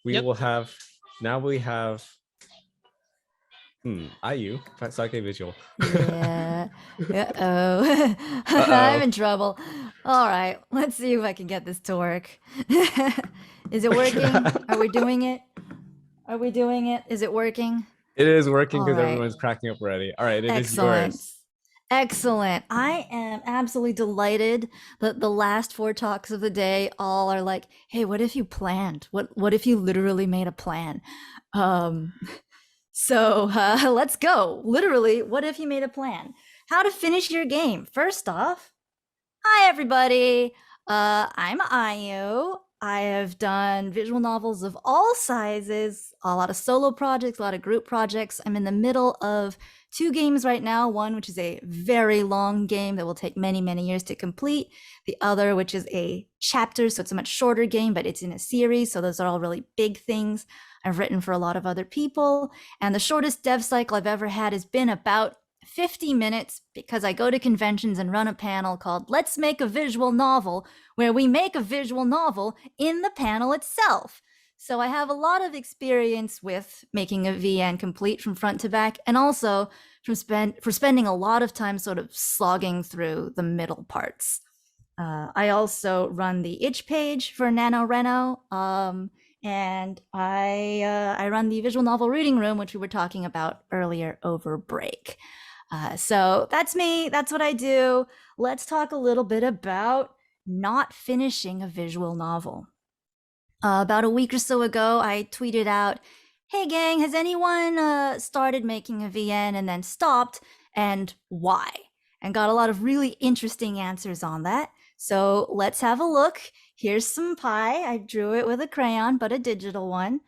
we Yep. will have, now we have, IU, Sake visual. Yeah. Uh-oh. I'm Uh-oh. in trouble. All right, let's see if I can get this to work. Is it working? Are we doing it? Are we doing it? Is it working? It is working All because right. everyone's cracking up already. All right, it is Excellent. yours. Excellent. I am absolutely delighted that the last four talks of the day all are like, hey, what if you planned? What if you literally made a plan? Um, so let's go. Literally, what if you made a plan? How to finish your game. First off, hi everybody. I'm Ayu. I have done visual novels of all sizes, a lot of solo projects, a lot of group projects. I'm in the middle of two games right now. One, which is a very long game that will take many, many years to complete. The other, which is a chapter, so it's a much shorter game, but it's in a series. So those are all really big things. I've written for a lot of other people. And the shortest dev cycle I've ever had has been about 50 minutes because I go to conventions and run a panel called Let's Make a Visual Novel, where we make a visual novel in the panel itself. So I have a lot of experience with making a VN complete from front to back, and also for spending a lot of time sort of slogging through the middle parts. I also run the itch page for NaNoRenO, and I run the visual novel reading room, which we were talking about earlier over break. So that's me. That's what I do. Let's talk a little bit about not finishing a visual novel. About a week or so ago, I tweeted out, hey gang, has anyone started making a VN and then stopped, and why? And got a lot of really interesting answers on that. So let's have a look. Here's some pie. I drew it with a crayon, but a digital one.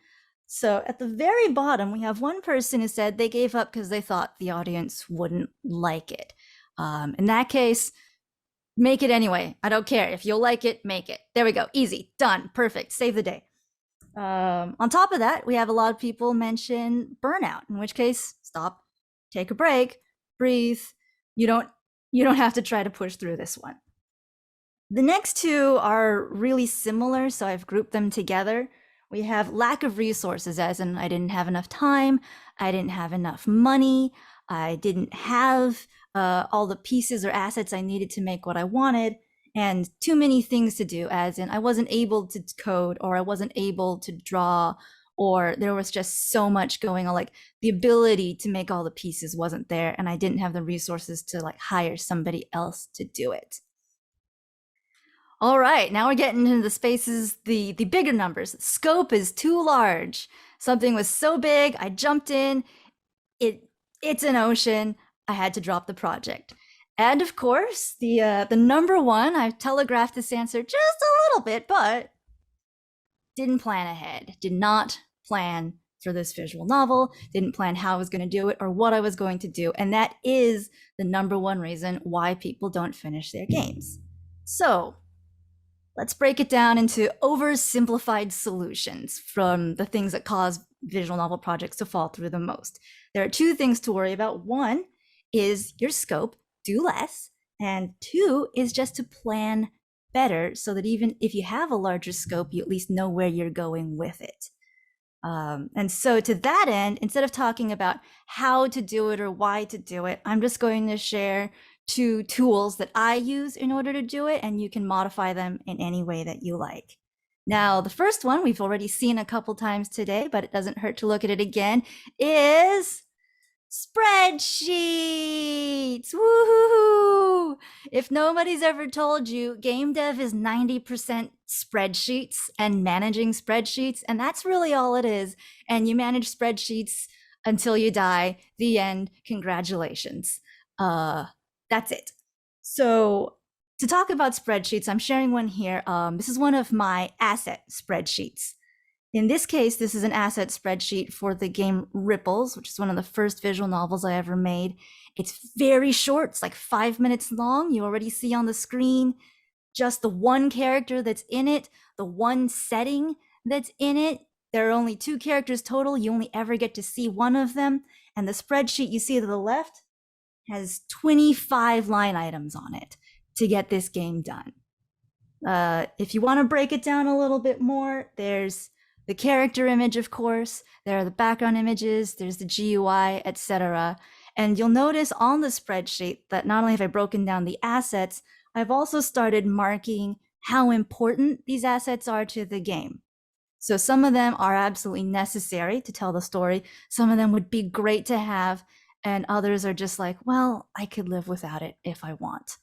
So at the very bottom, we have one person who said they gave up because they thought the audience wouldn't like it. In that case, make it anyway. I don't care. If you'll like it, make it. There we go. Easy. Done. Perfect. Save the day. On top of that, we have a lot of people mention burnout, in which case, stop, take a break, breathe. You don't have to try to push through this one. The next two are really similar, so I've grouped them together. We have lack of resources, as in I didn't have enough time, I didn't have enough money, I didn't have all the pieces or assets I needed to make what I wanted, and too many things to do, as in I wasn't able to code, or I wasn't able to draw, or there was just so much going on, like the ability to make all the pieces wasn't there, and I didn't have the resources to like hire somebody else to do it. All right, now we're getting into the spaces, the bigger numbers. Scope is too large. Something was so big, I jumped in. It's an ocean. I had to drop the project. And of course, the number one, I've telegraphed this answer just a little bit, but didn't plan ahead. Did not plan for this visual novel. Didn't plan how I was going to do it or what I was going to do. And that is the number one reason why people don't finish their games. So let's break it down into oversimplified solutions from the things that cause visual novel projects to fall through the most. There are two things to worry about. One is your scope, do less. And two is just to plan better so that even if you have a larger scope, you at least know where you're going with it. And so to that end, instead of talking about how to do it or why to do it, I'm just going to share two tools that I use in order to do it, and you can modify them in any way that you like. Now, the first one we've already seen a couple times today, but it doesn't hurt to look at it again, is spreadsheets. Woohoo! If nobody's ever told you, game dev is 90% spreadsheets and managing spreadsheets, and that's really all it is. And you manage spreadsheets until you die. The end. Congratulations. That's it. So to talk about spreadsheets, I'm sharing one here. This is one of my asset spreadsheets. In this case, this is an asset spreadsheet for the game Ripples, which is one of the first visual novels I ever made. It's very short. It's like 5 minutes long. You already see on the screen just the one character that's in it, the one setting that's in it. There are only 2 characters total. You only ever get to see one of them. And the spreadsheet you see to the left has 25 line items on it to get this game done. If you want to break it down a little bit more, there's the character image, of course, there are the background images, there's the GUI, etc. And you'll notice on the spreadsheet that not only have I broken down the assets, I've also started marking how important these assets are to the game. So some of them are absolutely necessary to tell the story. Some of them would be great to have, and others are just like, well, I could live without it if I want.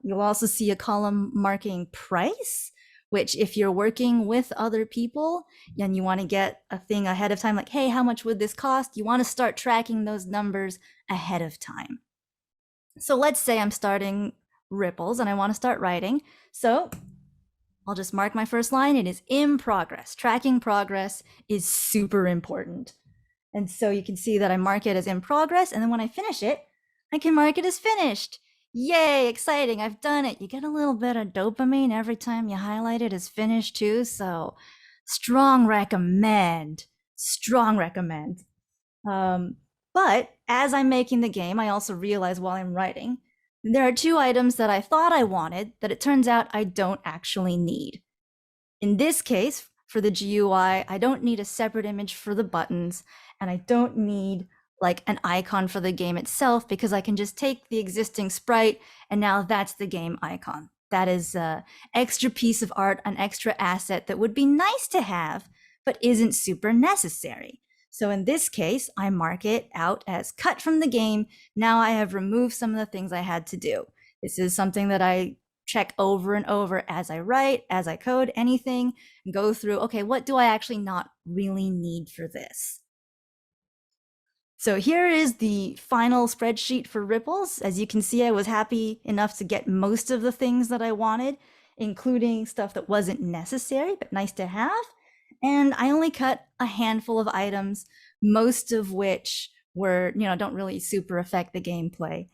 You'll also see a column marking price, which if you're working with other people and you want to get a thing ahead of time, like, hey, how much would this cost? You want to start tracking those numbers ahead of time. So let's say I'm starting Ripples and I want to start writing. So I'll just mark my first line. It is in progress. Tracking progress is super important. And so you can see that I mark it as in progress. And then when I finish it, I can mark it as finished. Yay, exciting. I've done it. You get a little bit of dopamine every time you highlight it as finished too. So strong recommend. Strong recommend. But as I'm making the game, I also realize while I'm writing, there are two items that I thought I wanted that it turns out I don't actually need. In this case, for the GUI, I don't need a separate image for the buttons, and I don't need like an icon for the game itself because I can just take the existing sprite and now that's the game icon. That is an extra piece of art, an extra asset that would be nice to have, but isn't super necessary. So in this case, I mark it out as cut from the game. Now I have removed some of the things I had to do. This is something that I check over and over as I write, as I code anything, and go through, okay, what do I actually not really need for this? So here is the final spreadsheet for Ripples. As you can see, I was happy enough to get most of the things that I wanted, including stuff that wasn't necessary, but nice to have. And I only cut a handful of items, most of which were, don't really super affect the gameplay.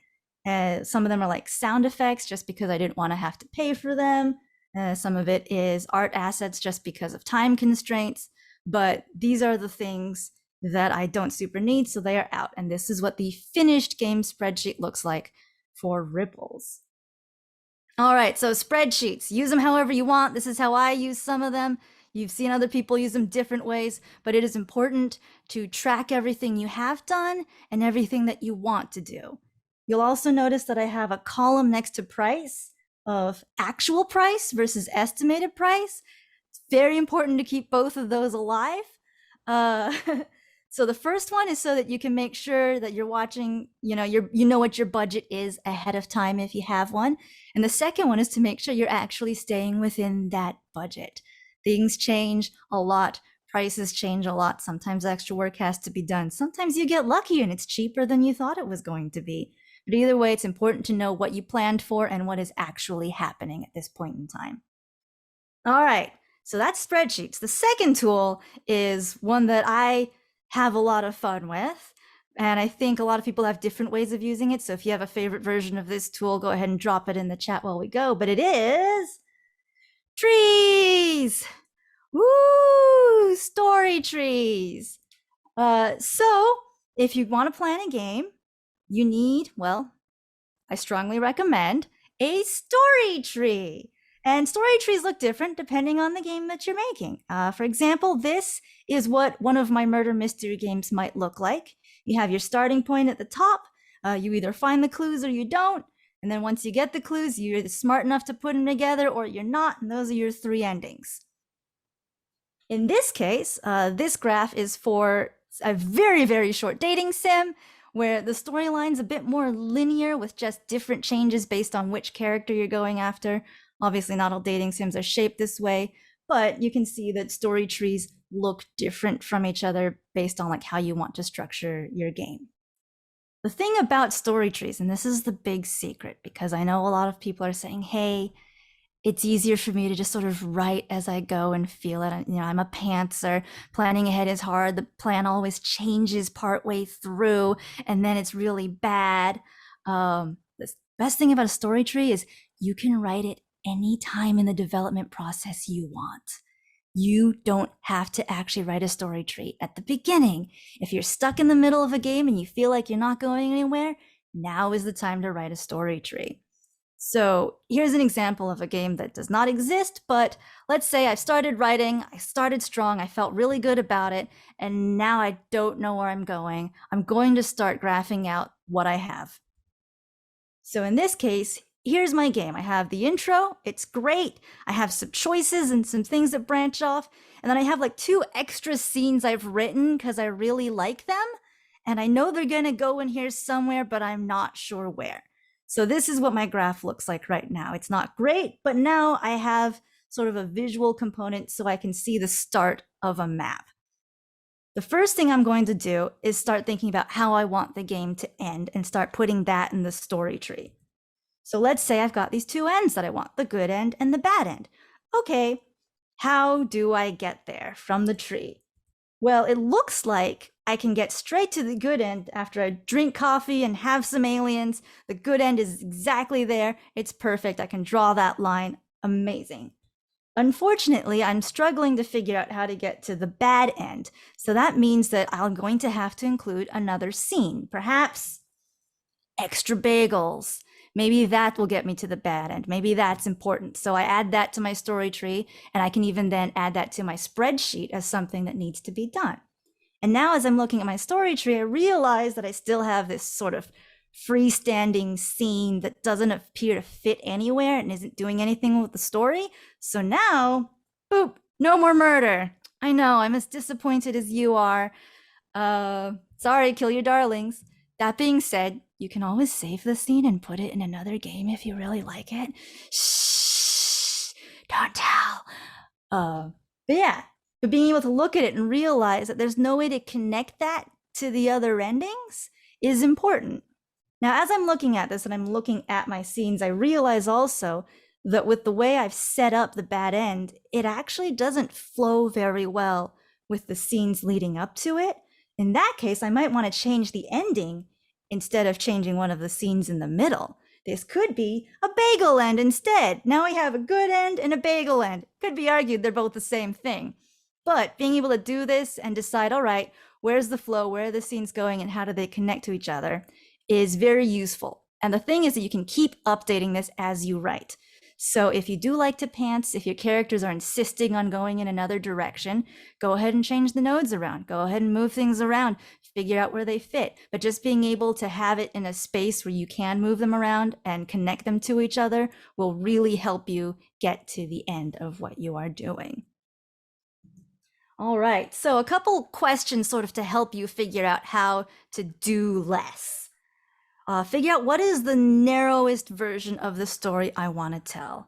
Some of them are like sound effects just because I didn't want to have to pay for them. Some of it is art assets just because of time constraints. But these are the things that I don't super need, so they are out. And this is what the finished game spreadsheet looks like for Ripples. All right, so spreadsheets, use them however you want. This is how I use some of them. You've seen other people use them different ways, but it is important to track everything you have done and everything that you want to do. You'll also notice that I have a column next to price of actual price versus estimated price. It's very important to keep both of those alive. So the first one is so that you can make sure that you're watching, you know what your budget is ahead of time if you have one. And the second one is to make sure you're actually staying within that budget. Things change a lot. Prices change a lot. Sometimes extra work has to be done. Sometimes you get lucky and it's cheaper than you thought it was going to be. But either way, it's important to know what you planned for and what is actually happening at this point in time. All right, so that's spreadsheets. The second tool is one that I have a lot of fun with. And I think a lot of people have different ways of using it. So if you have a favorite version of this tool, go ahead and drop it in the chat while we go. But it is trees. Woo, story trees. So if you want to plan a game, you need, well, I strongly recommend a story tree. And story trees look different depending on the game that you're making. For example, this is what one of my murder mystery games might look like. You have your starting point at the top. You either find the clues or you don't. And then once you get the clues, you're either smart enough to put them together or you're not. And those are your three endings. In this case, this graph is for a very, very short dating sim where the storyline's a bit more linear with just different changes based on which character you're going after. Obviously, not all dating sims are shaped this way, but you can see that story trees look different from each other based on like how you want to structure your game. The thing about story trees, and this is the big secret, because I know a lot of people are saying, hey, it's easier for me to just sort of write as I go and feel it. I'm a pantser. Planning ahead is hard. The plan always changes partway through, and then it's really bad. The best thing about a story tree is you can write it anytime in the development process you want. You don't have to actually write a story tree at the beginning. If you're stuck in the middle of a game and you feel like you're not going anywhere, now is the time to write a story tree. So here's an example of a game that does not exist, but let's say I started writing, I started strong, I felt really good about it, and now I don't know where I'm going. I'm going to start graphing out what I have. So in this case, here's my game. I have the intro, it's great. I have some choices and some things that branch off. And then I have like 2 extra scenes I've written because I really like them. And I know they're going to go in here somewhere, but I'm not sure where. So this is what my graph looks like right now. It's not great, but now I have sort of a visual component so I can see the start of a map. The first thing I'm going to do is start thinking about how I want the game to end and start putting that in the story tree. So let's say I've got these 2 ends that I want, the good end and the bad end. Okay, how do I get there from the tree? Well, it looks like I can get straight to the good end after I drink coffee and have some aliens. The good end is exactly there. It's perfect. I can draw that line. Amazing. Unfortunately, I'm struggling to figure out how to get to the bad end. So that means that I'm going to have to include another scene, perhaps extra bagels. Maybe that will get me to the bad end. Maybe that's important. So I add that to my story tree, and I can even then add that to my spreadsheet as something that needs to be done. And now as I'm looking at my story tree, I realize that I still have this sort of freestanding scene that doesn't appear to fit anywhere and isn't doing anything with the story. So now, boop, no more murder. I know, I'm as disappointed as you are. Sorry, kill your darlings. That being said, you can always save the scene and put it in another game if you really like it. Shh, don't tell. But yeah, but being able to look at it and realize that there's no way to connect that to the other endings is important. Now, as I'm looking at this and I'm looking at my scenes, I realize also that with the way I've set up the bad end, it actually doesn't flow very well with the scenes leading up to it. In that case, I might want to change the ending instead of changing one of the scenes in the middle. This could be a bagel end instead. Now we have a good end and a bagel end. Could be argued they're both the same thing. But being able to do this and decide, all right, where's the flow, where are the scenes going, and how do they connect to each other is very useful. And the thing is that you can keep updating this as you write. So if you do like to pants, if your characters are insisting on going in another direction, go ahead and change the nodes around. Go ahead and move things around, figure out where they fit. But just being able to have it in a space where you can move them around and connect them to each other will really help you get to the end of what you are doing. All right, so a couple questions sort of to help you figure out how to do less. Figure out what is the narrowest version of the story I want to tell.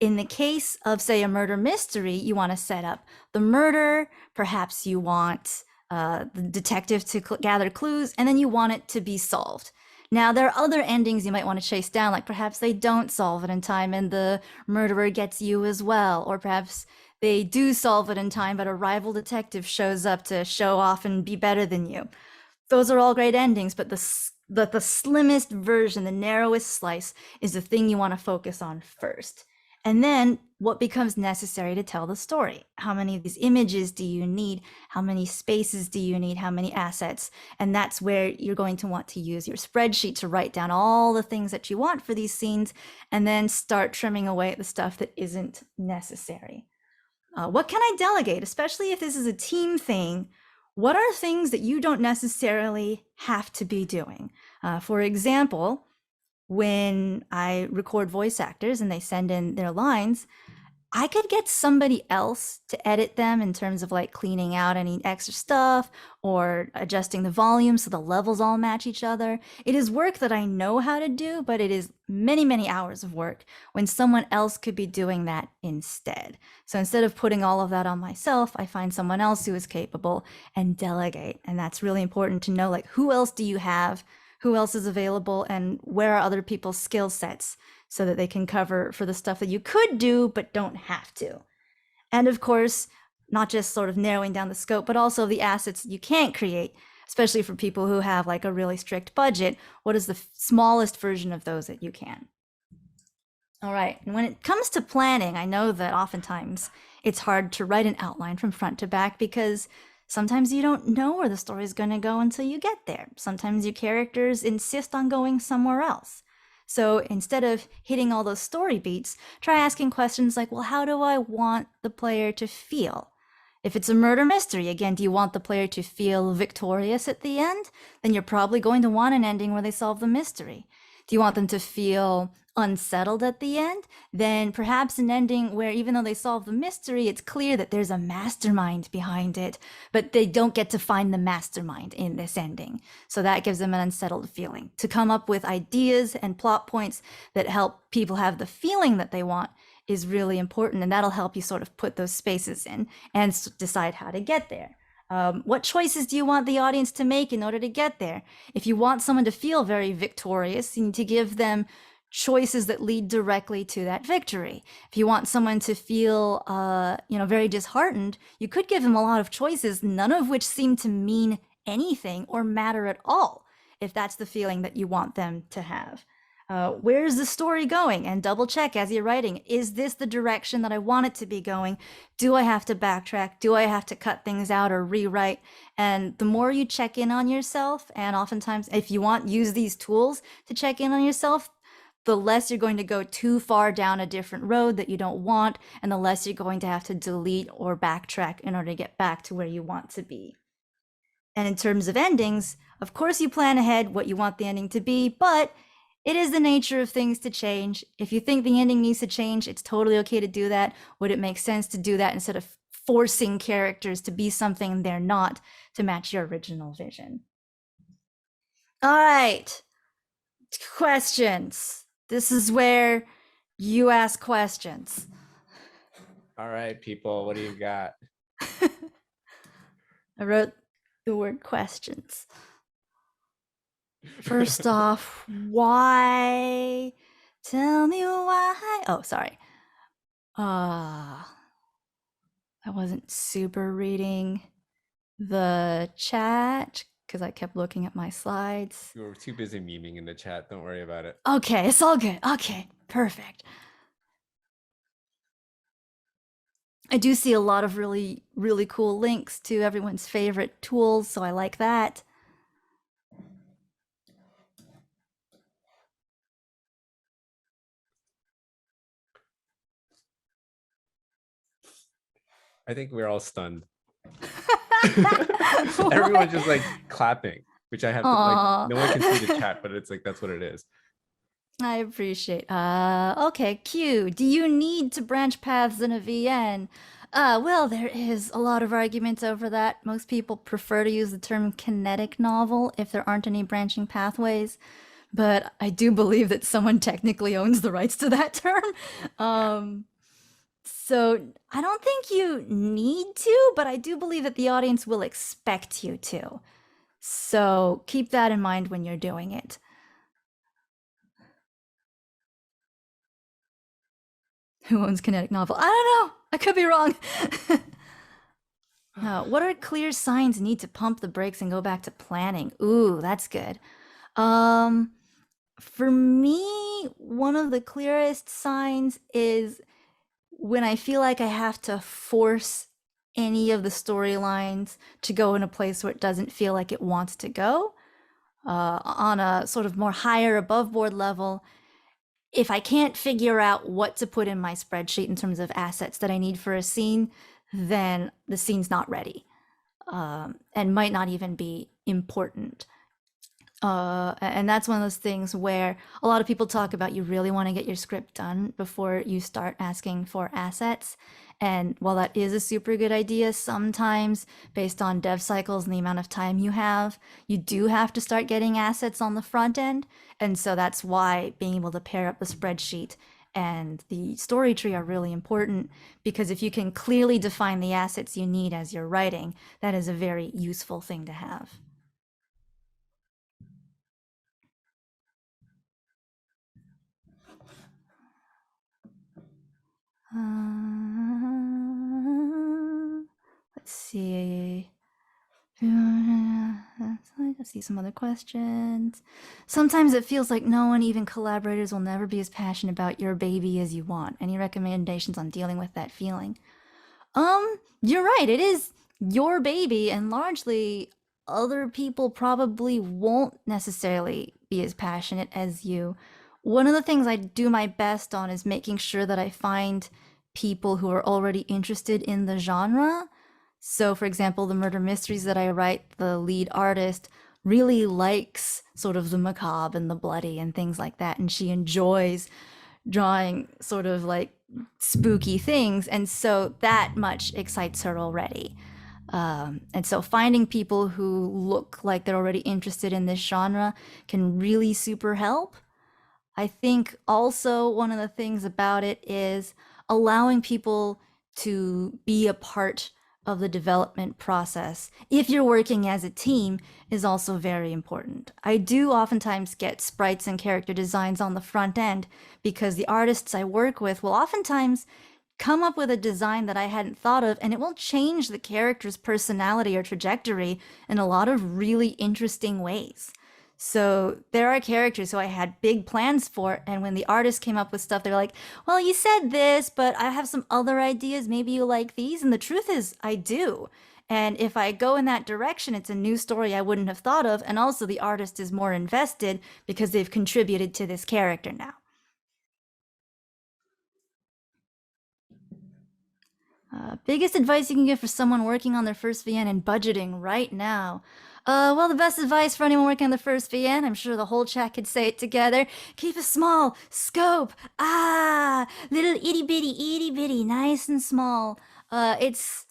In the case of, say, a murder mystery, you want to set up the murder, perhaps you want the detective to gather clues, and then you want it to be solved. Now, there are other endings you might want to chase down, like perhaps they don't solve it in time and the murderer gets you as well, or perhaps they do solve it in time, but a rival detective shows up to show off and be better than you. Those are all great endings, but the slimmest version, the narrowest slice, is the thing you want to focus on first. And then what becomes necessary to tell the story? How many of these images do you need? How many spaces do you need? How many assets? And that's where you're going to want to use your spreadsheet to write down all the things that you want for these scenes, and then start trimming away at the stuff that isn't necessary. What can I delegate, especially if this is a team thing? What are things that you don't necessarily have to be doing? For example, when I record voice actors and they send in their lines, I could get somebody else to edit them in terms of like cleaning out any extra stuff or adjusting the volume so the levels all match each other. It is work that I know how to do, but it is many, many hours of work when someone else could be doing that instead. So instead of putting all of that on myself, I find someone else who is capable and delegate. And that's really important to know, like, who else do you have? Who else is available, and where are other people's skill sets so that they can cover for the stuff that you could do but don't have to. And of course, not just sort of narrowing down the scope, but also the assets you can't create, especially for people who have like a really strict budget. What is the smallest version of those that you can? All right, and when it comes to planning, I know that oftentimes it's hard to write an outline from front to back because sometimes you don't know where the story is going to go until you get there. Sometimes your characters insist on going somewhere else. So instead of hitting all those story beats, try asking questions like, well, how do I want the player to feel? If it's a murder mystery, again, do you want the player to feel victorious at the end? Then you're probably going to want an ending where they solve the mystery. Do you want them to feel unsettled at the end? Then perhaps an ending where even though they solve the mystery, it's clear that there's a mastermind behind it, but they don't get to find the mastermind in this ending. So that gives them an unsettled feeling. To come up with ideas and plot points that help people have the feeling that they want is really important, and that'll help you sort of put those spaces in and decide how to get there. What choices do you want the audience to make in order to get there? If you want someone to feel very victorious, you need to give them choices that lead directly to that victory. If you want someone to feel, very disheartened, you could give them a lot of choices, none of which seem to mean anything or matter at all, if that's the feeling that you want them to have. Where's the story going? And double check as you're writing, is this the direction that I want it to be going? Do I have to backtrack? Do I have to cut things out or rewrite? And the more you check in on yourself, and oftentimes if you want, use these tools to check in on yourself, the less you're going to go too far down a different road that you don't want, and the less you're going to have to delete or backtrack in order to get back to where you want to be. And in terms of endings, of course you plan ahead what you want the ending to be, but it is the nature of things to change. If you think the ending needs to change, it's totally okay to do that. Would it make sense to do that instead of forcing characters to be something they're not to match your original vision? All right, questions. This is where you ask questions. All right, people, what do you got? I wrote the word questions. First off, why? Tell me why. Oh, sorry. I wasn't super reading the chat because I kept looking at my slides. You were too busy memeing in the chat. Don't worry about it. Okay, it's all good. Okay, perfect. I do see a lot of really, really cool links to everyone's favorite tools, so I like that. I think we're all stunned. Everyone's just like clapping, which I have to like, no one can see the chat, but it's like, that's what it is. I appreciate. Okay, Q. Do you need to branch paths in a VN? Well, there is a lot of arguments over that. Most people prefer to use the term kinetic novel if there aren't any branching pathways, but I do believe that someone technically owns the rights to that term. So I don't think you need to, but I do believe that the audience will expect you to. So keep that in mind when you're doing it. Who owns kinetic novel? I don't know. I could be wrong. What are clear signs need to pump the brakes and go back to planning? Ooh, that's good. For me, one of the clearest signs is when I feel like I have to force any of the storylines to go in a place where it doesn't feel like it wants to go. On a sort of more higher above board level, if I can't figure out what to put in my spreadsheet in terms of assets that I need for a scene, then the scene's not ready, and might not even be important. And that's one of those things where a lot of people talk about you really want to get your script done before you start asking for assets. And while that is a super good idea, sometimes based on dev cycles and the amount of time you have, you do have to start getting assets on the front end. And so that's why being able to pair up the spreadsheet and the story tree are really important, because if you can clearly define the assets you need as you're writing, that is a very useful thing to have. Let's see. Let's see some other questions. Sometimes it feels like no one, even collaborators, will never be as passionate about your baby as you want. Any recommendations on dealing with that feeling? You're right. It is your baby, and largely other people probably won't necessarily be as passionate as you One of the things I do my best on is making sure that I find people who are already interested in the genre. So, for example, the murder mysteries that I write, the lead artist really likes sort of the macabre and the bloody and things like that. And she enjoys drawing sort of like spooky things. And so that much excites her already. And so finding people who look like they're already interested in this genre can really super help. I think also one of the things about it is allowing people to be a part of the development process. If you're working as a team is also very important. I do oftentimes get sprites and character designs on the front end because the artists I work with will oftentimes come up with a design that I hadn't thought of, and it will change the character's personality or trajectory in a lot of really interesting ways. So there are characters who I had big plans for, and when the artist came up with stuff, they're like, well, you said this, but I have some other ideas. Maybe you like these. And the truth is, I do. And if I go in that direction, it's a new story I wouldn't have thought of. And also, the artist is more invested because they've contributed to this character now. Biggest advice you can give for someone working on their first VN and budgeting right now? Well, the best advice for anyone working on the first VN, I'm sure the whole chat could say it together. Keep a small scope. Little itty bitty, nice and small. It's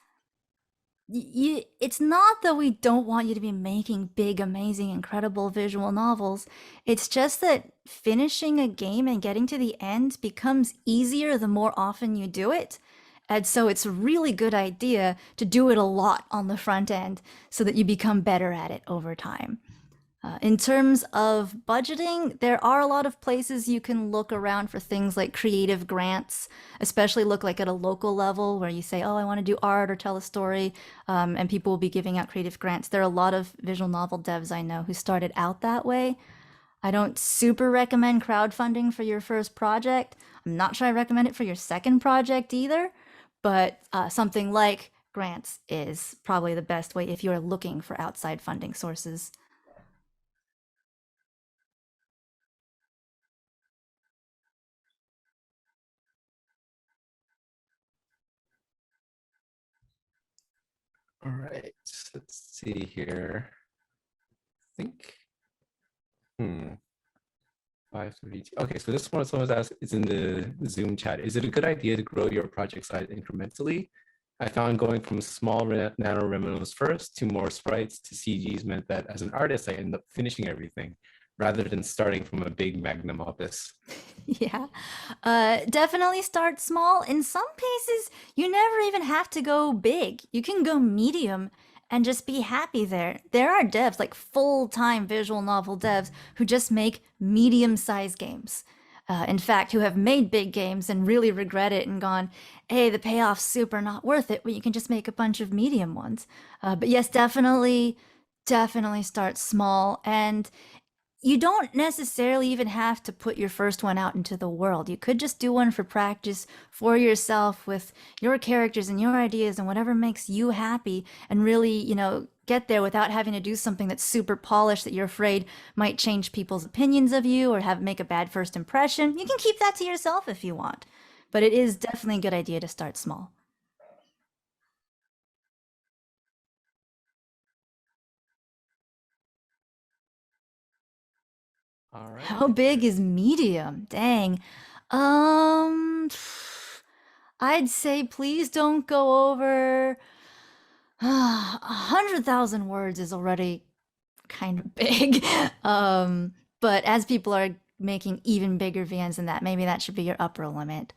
it's not that we don't want you to be making big, amazing, incredible visual novels. It's just that finishing a game and getting to the end becomes easier the more often you do it. And so it's a really good idea to do it a lot on the front end so that you become better at it over time. In terms of budgeting, there are a lot of places you can look around for things like creative grants, especially look like at a local level where you say, oh, I want to do art or tell a story, and people will be giving out creative grants. There are a lot of visual novel devs I know who started out that way. I don't super recommend crowdfunding for your first project. I'm not sure I recommend it for your second project either, but something like grants is probably the best way if you're looking for outside funding sources. All right, let's see here. I think, hmm, 532. Okay, so this one someone's asked is in the Zoom chat. Is it a good idea to grow your project size incrementally? I found going from small NaNoWriMos first to more sprites to CGs meant that as an artist, I end up finishing everything rather than starting from a big magnum opus. Yeah. Definitely start small. In some cases, you never even have to go big. You can go medium and just be happy there. There are devs, like full-time visual novel devs, who just make medium-sized games. In fact, who have made big games and really regret it and gone, hey, the payoff's super not worth it, but you can just make a bunch of medium ones. But yes, definitely start small. And you don't necessarily even have to put your first one out into the world. You could just do one for practice for yourself with your characters and your ideas and whatever makes you happy and really, get there without having to do something that's super polished that you're afraid might change people's opinions of you or have make a bad first impression. You can keep that to yourself if you want. But it is definitely a good idea to start small. All right. How big is medium? Dang. Um I'd say please don't go over 100,000 words is already kind of big. But as people are making even bigger VNs than that, maybe that should be your upper limit.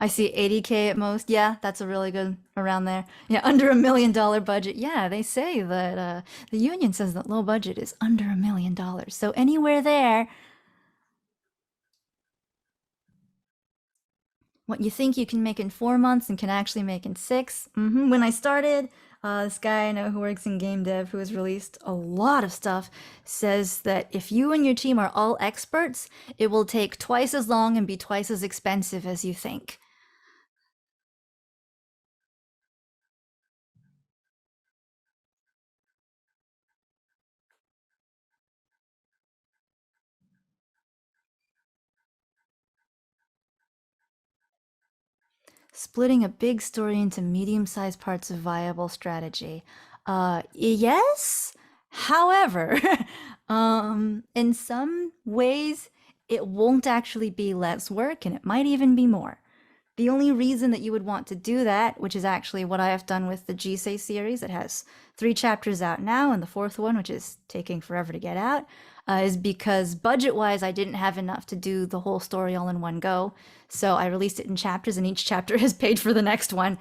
I see 80K at most. Yeah, that's a really good around there. Yeah, under $1 million budget. Yeah, they say that the union says that low budget is under $1 million. So anywhere there, what you think you can make in 4 months and can actually make in six. When I started, this guy I know who works in game dev who has released a lot of stuff says that if you and your team are all experts, it will take twice as long and be twice as expensive as you think. Splitting a big story into medium-sized parts of viable strategy. Yes. However, in some ways, it won't actually be less work and it might even be more. The only reason that you would want to do that, which is actually what I have done with the Jisei series, it has 3 chapters out now, and the fourth one, which is taking forever to get out, is because budget-wise, I didn't have enough to do the whole story all in one go. So I released it in chapters, and each chapter has paid for the next one.